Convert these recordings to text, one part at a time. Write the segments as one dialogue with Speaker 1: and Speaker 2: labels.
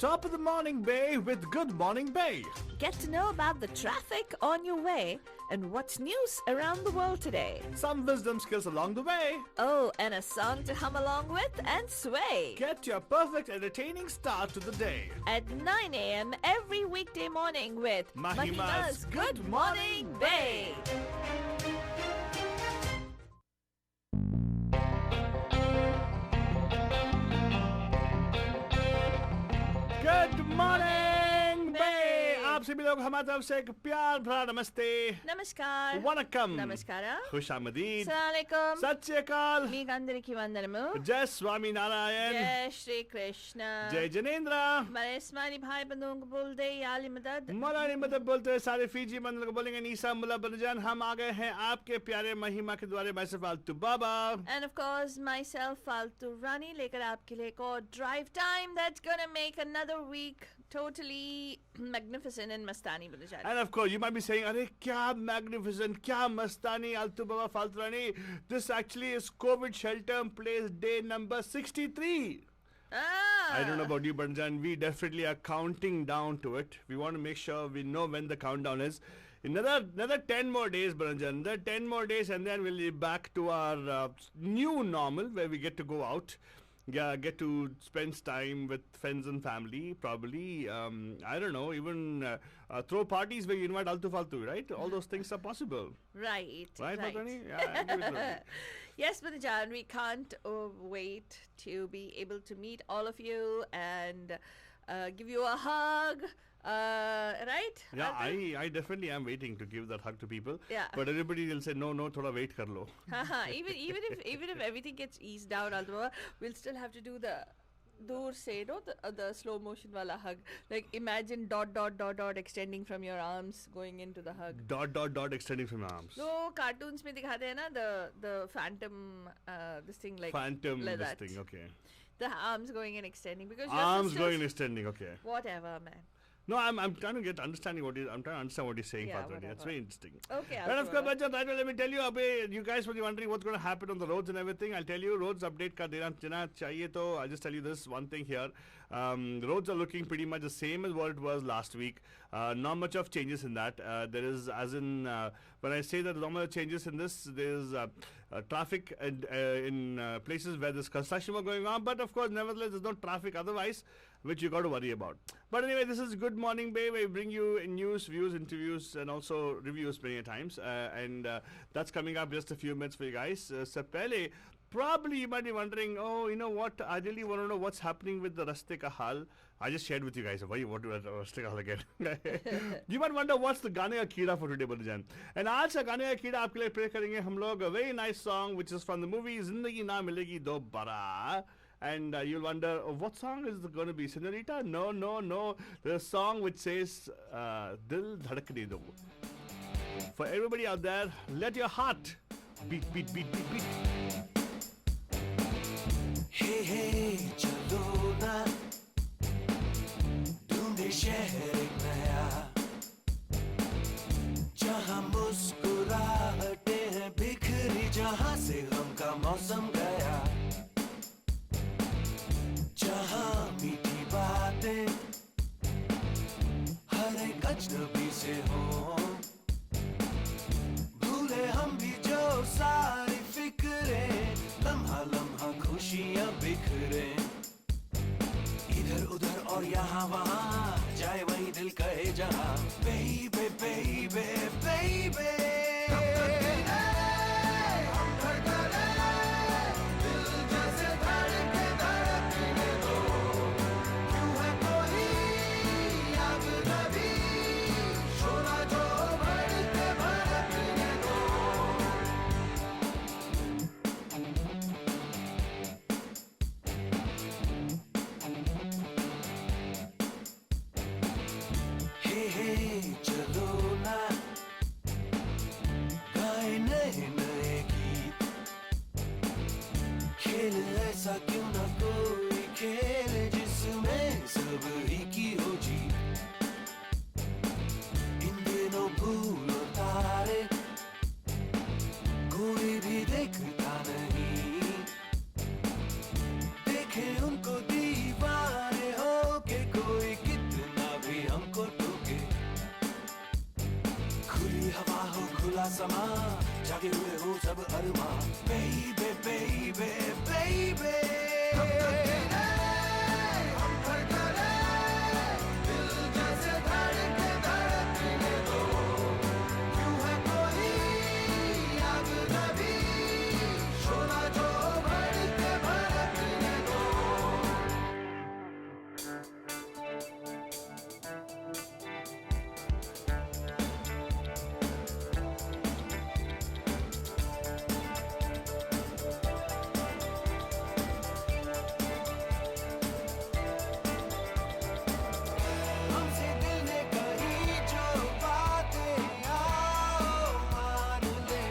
Speaker 1: top of the morning bay with Good Morning Bay.
Speaker 2: Get to know about the traffic on your way and what's news around the world today.
Speaker 1: Some wisdom skills along the way.
Speaker 2: Oh, and a song to hum along with and sway.
Speaker 1: Get your perfect entertaining start to the day.
Speaker 2: At 9 a.m. every weekday morning with
Speaker 1: Mahima's
Speaker 2: Good Morning Bay.
Speaker 1: Good morning, Bay. आप सभी लोग हमारी तरफ से एक प्यार भरा नमस्ते,
Speaker 2: Namaskar.
Speaker 1: वनकम,
Speaker 2: Namaskara.
Speaker 1: खुशामदीद,
Speaker 2: Assalamualaikum.
Speaker 1: सत श्री अकाल,
Speaker 2: మీకు అందరికీ వందనము.
Speaker 1: जय स्वामी नारायण,
Speaker 2: जय श्री कृष्ण.
Speaker 1: जय जनेन्द्र.
Speaker 2: मेरे इस्माइली भाई बंधुओं को बोल दे याली मदद.
Speaker 1: मौलानी मदद बोलते हैं सारे फीजी मंडल को बोलेंगे नीसा मुल्ला बनजान. हम आ गए हैं आपके प्यारे महिमा के द्वारे. मैं सिर्फ फालतू बाबा.
Speaker 2: And of course, myself, Faltu Rani, लेकर आपके लिए एक और drive time that's gonna make another week totally magnificent and mastani बन जाए.
Speaker 1: And of course, you might be saying, "अरे क्या magnificent, क्या मस्तानी, आलतू बाबा फालतू रानी." This actually is COVID shelter in place day number 63. I don't know about you, Banjan. We definitely are counting down to it. We want to make sure we know when the countdown is. Another 10 more days, Banjan. Another 10 more days, and then we'll be back to our new normal where we get to go out. Yeah, get to spend time with friends and family. Probably, I don't know, even throw parties where you invite Altu Faltu, right? All those things are possible.
Speaker 2: Right.
Speaker 1: Right, Faltani? Yeah, I give it to you.
Speaker 2: Yes, Banajan, we can't wait to be able to meet all of you and give you a hug. Right?
Speaker 1: Yeah, I definitely am waiting to give that hug to people.
Speaker 2: Yeah.
Speaker 1: But everybody will say, no, thoda wait kar lo.
Speaker 2: even if everything gets eased down, Aldova, we'll still have to do the dur se, no, the slow motion wala hug. Like imagine ... extending from your arms going into the hug. ...
Speaker 1: extending from your arms.
Speaker 2: So cartoons mein dikhate hai na the phantom this thing like
Speaker 1: Phantom
Speaker 2: like
Speaker 1: this
Speaker 2: that.
Speaker 1: thing, okay.
Speaker 2: The arms going and extending because
Speaker 1: Arms going and extending, okay.
Speaker 2: whatever, man.
Speaker 1: No, I'm trying to understand what you're saying,
Speaker 2: Yeah,
Speaker 1: Father. That's
Speaker 2: whatever.
Speaker 1: very interesting.
Speaker 2: Okay,
Speaker 1: And of course,
Speaker 2: Aldova.
Speaker 1: Bachchan, right, well, let me tell you, you guys will be wondering what's going to happen on the roads and everything. I'll tell you, roads update ka dena chahiye, to I'll just tell you this one thing here. The roads are looking pretty much the same as what it was last week. Not much of changes in that. There is, as in, when I say that not much changes in this, there's traffic in places where there's construction work going on. But of course, nevertheless, there's no traffic otherwise, which you got to worry about. But anyway, this is Good Morning Bay, where we bring you news, views, interviews, and also reviews many times. And that's coming up just a few minutes for you guys. So pehle, probably you might be wondering, oh, you know what? I really want to know what's happening with the Raste Ka Hal. I just shared with you guys. Why you want to Raste Ka Hal again? You might wonder what's the Gaane Ka Keeda for today, Banajan. And आज का गाने का कीड़ा आपके लिए play करेंगे हम लोग. A very nice song which is from the movie Zindagi Na Milegi Dobara. And you'll wonder, what song is it going to be? Senorita? No. There's a song which says, Dil Dhadakne Do. For everybody out there, let your heart beat.
Speaker 3: Hey, chalo na ढूंढे शहर एक नया जहाँ मुस्कुराहटे हैं बिखरी जहाँ से गम का मौसम गया जहाँ मीठी बातें हर एक अजनबी से हो भूले हम भी जो सारी फिक्रें लम्हा खुशियाँ बिखरे इधर उधर और यहाँ वहाँ जाए वही दिल कहे जहाँ baby समा जागे हुए हो सब अरमा baby baby baby हम धड़कने दिल जैसे धड़कने दो क्यों है कोई आग नबी शोला जो भड़कने दो हमसे दिल ने कही जो बातें आओ मान ले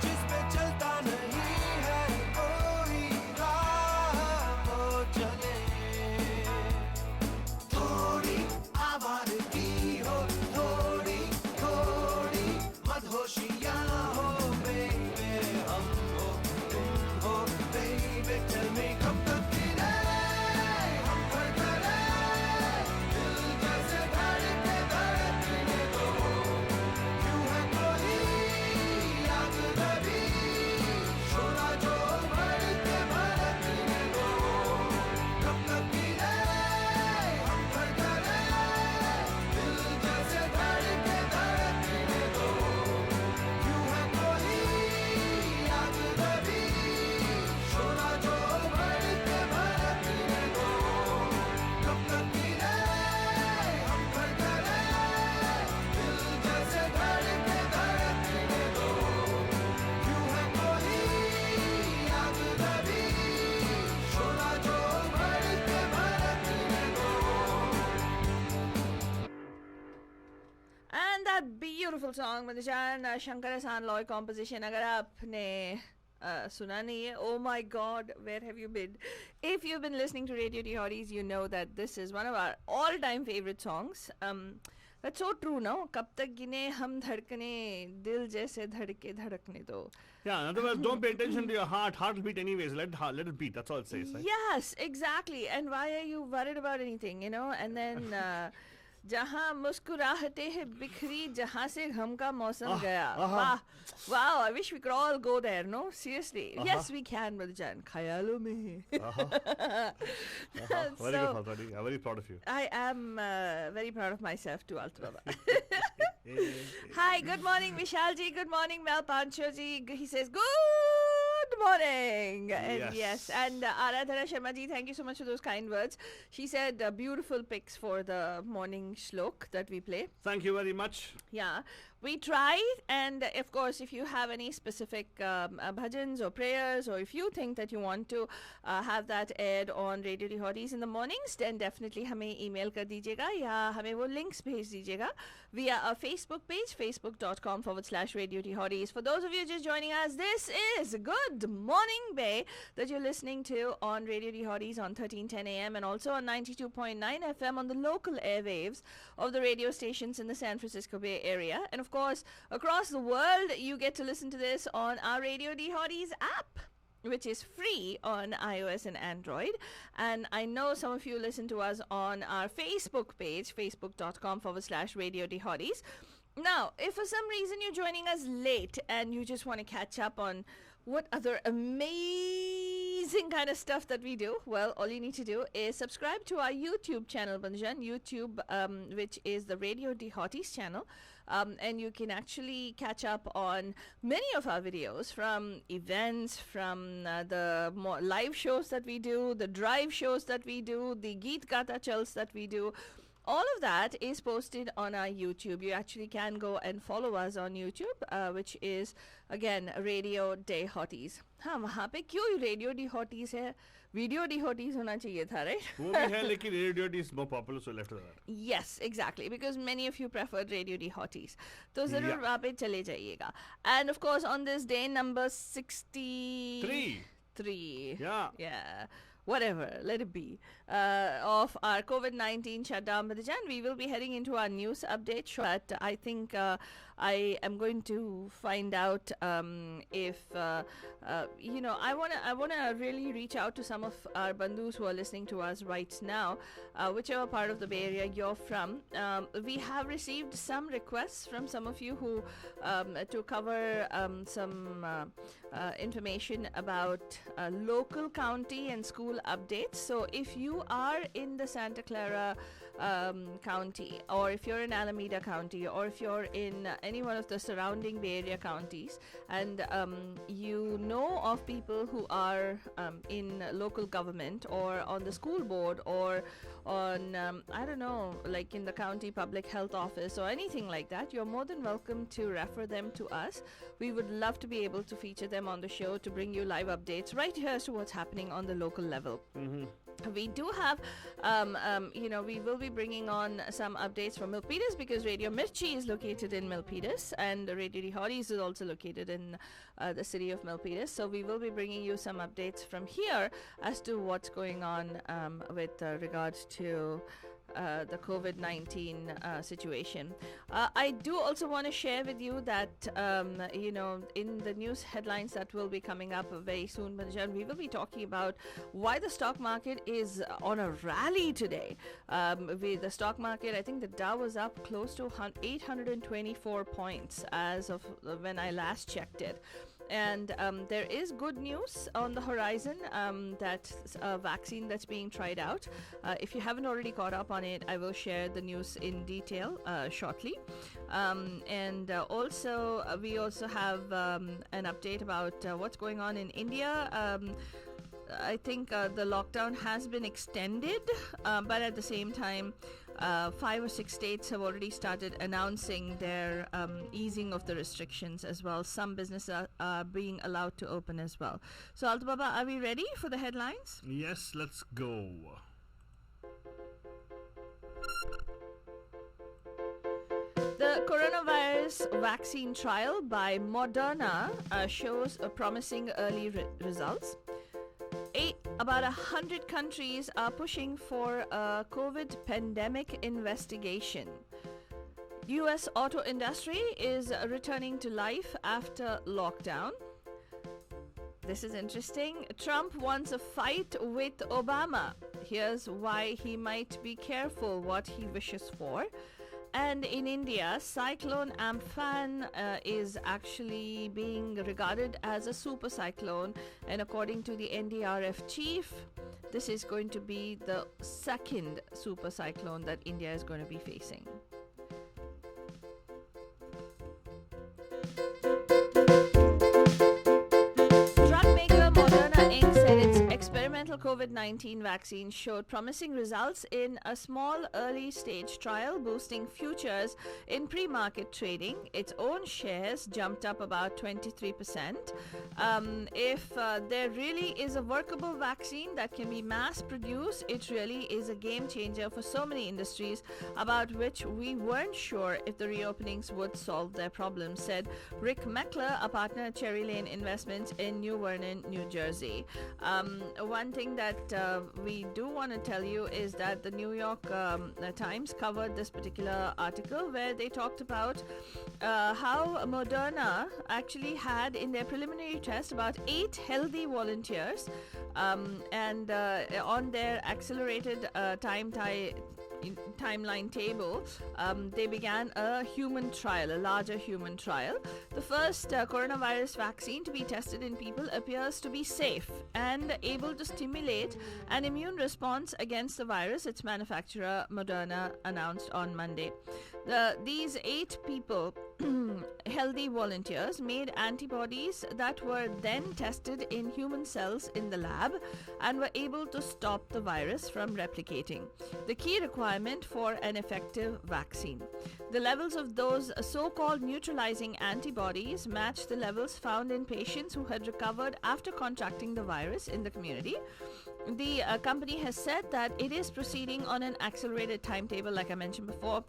Speaker 3: जिस पे चलता नहीं है कोई राह वो चले थोड़ी आवारगी हो थोड़ी थोड़ी मदहोशियाँ हो बेबे हम हो तुम हो बेबे tell me कब तक गिरे हम धड़कने दिल जैसे धड़कने दो क्यों है कोई आग नबी शोला जो भड़कने दो कब तक गिरे हम धड़कने दिल जैसे धड़कने दो क्यों है कोई आग नबी शोला जो भड़कने दो कब तक गिरे हम धड़कने दिल जैसे धड़कने दो क्यों है कोई आग नबी शोला जो भड़कने दो
Speaker 2: And that beautiful song, Madhujan, Shankar Ahsan Loy composition. अगर आपने सुना नहीं है, oh my God, where have you been? If you've been listening to Radio D Hotties, you know that this is one of our all-time favorite songs. That's so true, no? कब तक गिने हम धड़कने दिल जैसे धड़कने दो.
Speaker 1: Yeah, in other words, don't pay attention to your heart. Heart will beat anyways. Let it beat. That's all it says. Right?
Speaker 2: Yes, exactly. And why are you worried about anything, you know? And then जहाँ मुस्कुराहटे हैं बिखरी जहाँ से गम का मौसम गया. Wow, wow, I wish we could all go there, no? Seriously. Yes, we can, Madhujan. ख्यालों में.
Speaker 1: Very good, buddy. I'm very proud of you.
Speaker 2: I am very proud of myself too, Altu Baba. Hi, good morning, Vishal ji. Good morning, Mel Pancho ji. He says, good morning. And yes, and Aradhana Sharma ji, thank you so much for those kind words. She said beautiful picks for the morning shlok that we play.
Speaker 1: Thank you very much.
Speaker 2: Yeah, we try, and of course, if you have any specific bhajans or prayers, or if you think that you want to have that aired on Radio D Hotties in the mornings, then definitely हमें email कर दीजिएगा या हमें वो links भेज दीजिएगा via our Facebook page, facebook.com/Radio D Hotties. For those of you just joining us, this is Good Morning Bay that you're listening to on Radio D Hotties on 1310 AM and also on 92.9 FM on the local airwaves of the radio stations in the San Francisco Bay Area. And of course, across the world, you get to listen to this on our Radio D Hotties app, which is free on iOS and Android. And I know some of you listen to us on our Facebook page, facebook.com/Radio D Hotties. Now, if for some reason you're joining us late and you just want to catch up on what other amazing kind of stuff that we do, well, all you need to do is subscribe to our YouTube channel, Banjan, YouTube, which is the Radio D Hotties channel. And you can actually catch up on many of our videos, from events, from the more live shows that we do, the drive shows that we do, the Geet Gata Chals that we do. All of that is posted on our YouTube. You actually can go and follow us on YouTube, which is, again, Radio Day Hotties. हाँ, वहाँ पे क्यों Radio D Hotties है? Video D Hotties होना चाहिए था, right?
Speaker 1: वो भी है, लेकिन Radio D is more popular, so left of that.
Speaker 2: Yes, exactly, because many of you preferred Radio D Hotties. तो ज़रूर वहाँ पे चले जाइएगा. And of course, on this day number 63.
Speaker 1: 3. Yeah.
Speaker 2: Yeah. whatever, let it be, of our COVID-19 shutdown. But Jan, we will be heading into our news update show. But I think I am going to find out if I wanna really reach out to some of our bandhus who are listening to us right now, whichever part of the Bay Area you're from. We have received some requests from some of you who to cover some information about local county and school updates. So if you are in the Santa Clara county, or if you're in Alameda County, or if you're in any one of the surrounding Bay Area counties, and you know of people who are in local government or on the school board or on I don't know, like in the county public health office or anything like that, you're more than welcome to refer them to us. We would love to be able to feature them on the show to bring you live updates right here as to what's happening on the local level. We do have, we will be bringing on some updates from Milpitas, because Radio Mirchi is located in Milpitas, and Radio Rihori's is also located in the city of Milpitas. So we will be bringing you some updates from here as to what's going on with regards to the COVID-19 situation. I do also want to share with you that, in the news headlines that will be coming up very soon, Banjan, we will be talking about why the stock market is on a rally today. The stock market, I think the Dow was up close to 824 points as of when I last checked it. And there is good news on the horizon, that vaccine that's being tried out. If you haven't already caught up on it, I will share the news in detail shortly. Also, we also have an update about what's going on in India. I think the lockdown has been extended, but at the same time, 5 or 6 states have already started announcing their easing of the restrictions as well. Some businesses are being allowed to open as well. So, Altubaba, are we ready for the headlines?
Speaker 1: Yes, let's go.
Speaker 2: The coronavirus vaccine trial by Moderna shows promising early results. About 100 countries are pushing for a COVID pandemic investigation. US auto industry is returning to life after lockdown. This is interesting. Trump wants a fight with Obama. Here's why he might be careful what he wishes for. And in India, Cyclone Amphan is actually being regarded as a super cyclone. And according to the NDRF chief, this is going to be the second super cyclone that India is going to be facing. Drug maker Moderna Inc. said its experimental COVID-19 vaccine showed promising results in a small early-stage trial, boosting futures in pre-market trading. Its own shares jumped up about 23%. If there really is a workable vaccine that can be mass-produced, it really is a game-changer for so many industries about which we weren't sure if the reopenings would solve their problems, said Rick Meckler, a partner at Cherry Lane Investments in New Vernon, New Jersey. One thing that we do want to tell you is that the New York Times covered this particular article where they talked about how Moderna actually had in their preliminary test about 8 healthy volunteers, and on their accelerated timeline table, they began a human trial, a larger human trial. The first coronavirus vaccine to be tested in people appears to be safe and able to stimulate an immune response against the virus, its manufacturer Moderna announced on Monday. These 8 people, healthy volunteers, made antibodies that were then tested in human cells in the lab and were able to stop the virus from replicating, the key requirement for an effective vaccine. The levels of those so-called neutralizing antibodies matched the levels found in patients who had recovered after contracting the virus in the community. The company has said that it is proceeding on an accelerated timetable, like I mentioned before,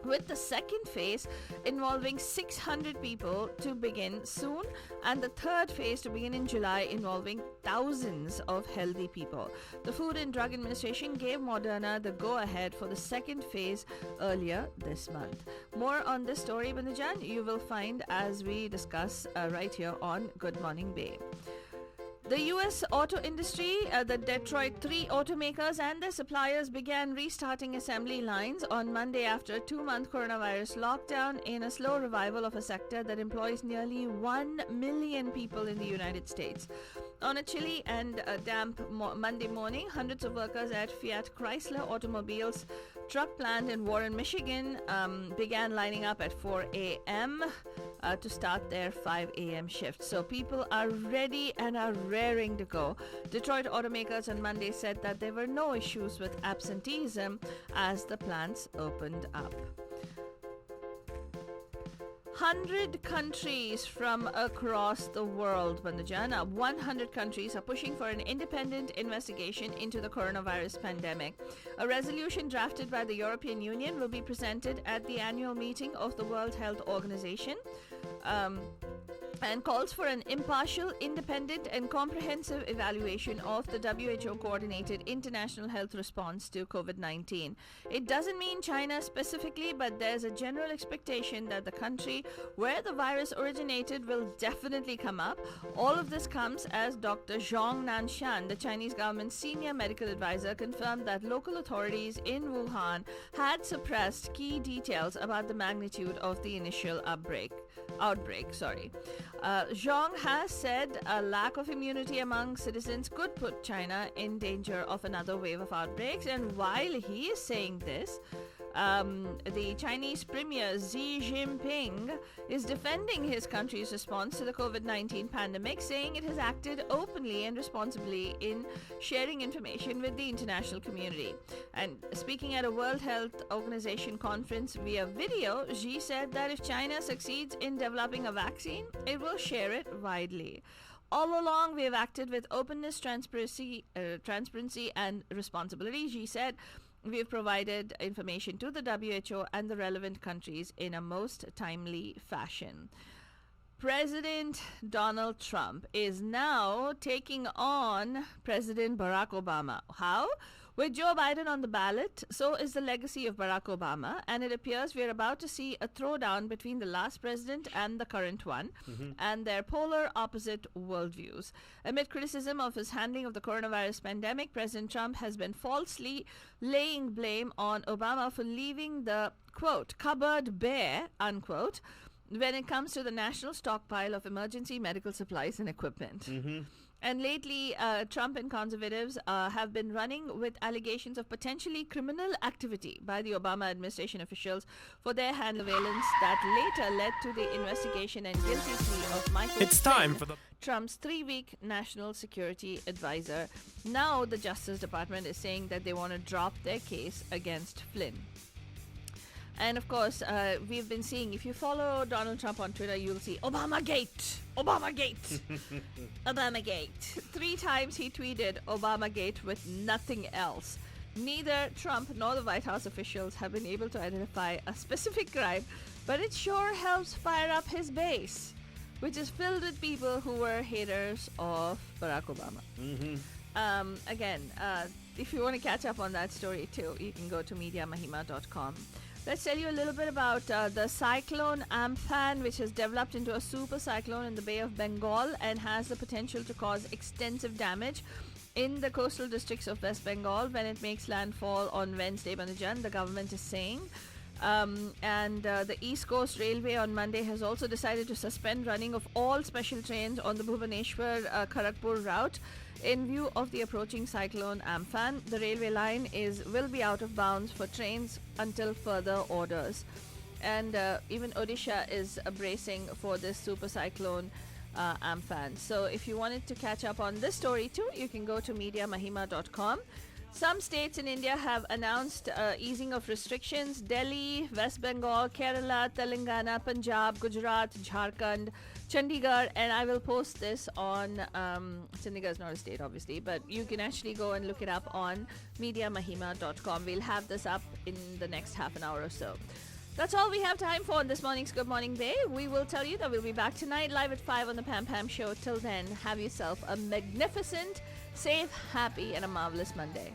Speaker 2: with the second phase involving 600 people to begin soon, and the third phase to begin in July involving thousands of healthy people. The Food and Drug Administration gave Moderna the go-ahead for the second phase earlier this month. More on this story, Bandujan, you will find as we discuss right here on Good Morning Bay. The US auto industry, the Detroit 3 automakers and their suppliers began restarting assembly lines on Monday after a 2-month coronavirus lockdown in a slow revival of a sector that employs nearly 1 million people in the United States. On a chilly and damp Monday morning, hundreds of workers at Fiat Chrysler Automobiles truck plant in Warren, Michigan began lining up at 4 a.m. To start their 5 a.m. shift. So people are ready and are raring to go. Detroit automakers on Monday said that there were no issues with absenteeism as the plants opened up. 100 countries from across the world, Bandujana, 100 countries are pushing for an independent investigation into the coronavirus pandemic. A resolution drafted by the European Union will be presented at the annual meeting of the World Health Organization. And calls for an impartial, independent and comprehensive evaluation of the WHO coordinated international health response to COVID-19. It doesn't mean China specifically, but there's a general expectation that the country where the virus originated will definitely come up. All of this comes as Dr. Zhong Nanshan, the Chinese government's senior medical advisor, confirmed that local authorities in Wuhan had suppressed key details about the magnitude of the initial outbreak. Zhong has said a lack of immunity among citizens could put China in danger of another wave of outbreaks. And while he is saying this, the Chinese Premier Xi Jinping is defending his country's response to the COVID-19 pandemic, saying it has acted openly and responsibly in sharing information with the international community. And speaking at a World Health Organization conference via video, Xi said that if China succeeds in developing a vaccine, it will share it widely. All along, we have acted with openness, transparency, and responsibility, Xi said. We have provided information to the WHO and the relevant countries in a most timely fashion. President Donald Trump is now taking on President Barack Obama. How? With Joe Biden on the ballot, so is the legacy of Barack Obama, and it appears we are about to see a throwdown between the last president and the current one, and their polar opposite worldviews. Amid criticism of his handling of the coronavirus pandemic, President Trump has been falsely laying blame on Obama for leaving the, quote, cupboard bare, unquote, when it comes to the national stockpile of emergency medical supplies and equipment. And lately, Trump and conservatives have been running with allegations of potentially criminal activity by the Obama administration officials for their hand surveillance that later led to the investigation and guilty plea of Michael
Speaker 4: It's time
Speaker 2: Flynn,
Speaker 4: for the
Speaker 2: Trump's 3-week national security advisor. Now the Justice Department is saying that they want to drop their case against Flynn. And of course, we've been seeing, if you follow Donald Trump on Twitter, you'll see Obamagate, Obamagate, Obamagate. 3 times he tweeted Obamagate with nothing else. Neither Trump nor the White House officials have been able to identify a specific crime, but it sure helps fire up his base, which is filled with people who were haters of Barack Obama. Again, if you want to catch up on that story too, you can go to MediaMahima.com. Let's tell you a little bit about the cyclone Amphan, which has developed into a super cyclone in the Bay of Bengal and has the potential to cause extensive damage in the coastal districts of West Bengal when it makes landfall on Wednesday, Banajan, the government is saying. The East Coast Railway on Monday has also decided to suspend running of all special trains on the Bhubaneswar-Kharagpur route in view of the approaching cyclone Amphan. The railway line will be out of bounds for trains until further orders. And even Odisha is bracing for this super cyclone Amphan. So if you wanted to catch up on this story too, you can go to MediaMahima.com. Some states in India have announced easing of restrictions. Delhi, West Bengal, Kerala, Telangana, Punjab, Gujarat, Jharkhand, Chandigarh, and I will post this on, Chandigarh is not a state obviously, but you can actually go and look it up on MediaMahima.com. We'll have this up in the next half an hour or so. That's all we have time for on this morning's Good Morning Day. We will tell you that we'll be back tonight live at 5 on the Pam Pam Show. Till then, have yourself a magnificent, safe, happy, and a marvelous Monday.